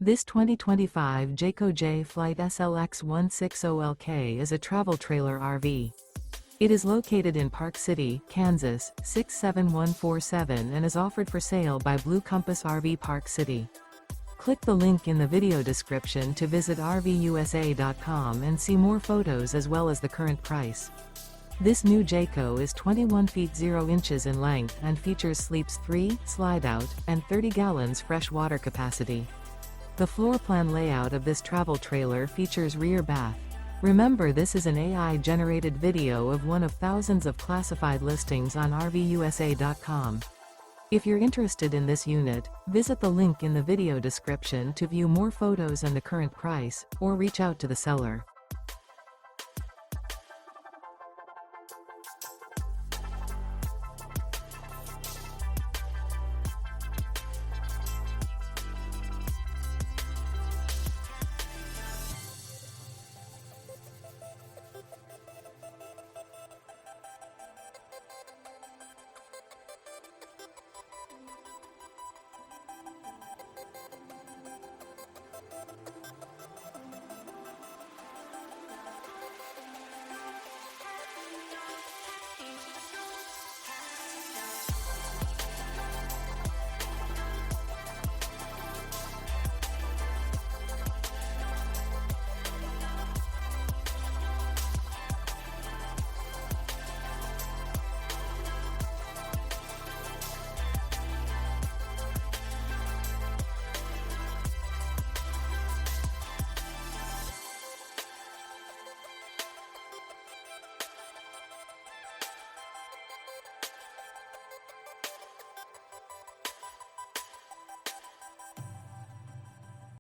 This 2025 Jayco Jay Flight SLX 160LK is a travel trailer RV. It is located in Park City, Kansas, 67147 and is offered for sale by Blue Compass RV Park City. Click the link in the video description to visit RVUSA.com and see more photos as well as the current price. This new Jayco is 21 feet 0 inches in length and features sleeps 3, slide-out, and 30 gallons fresh water capacity. The floor plan layout of this travel trailer features rear bath. Remember, this is an AI-generated video of one of thousands of classified listings on RVUSA.com. If you're interested in this unit, visit the link in the video description to view more photos and the current price, or reach out to the seller.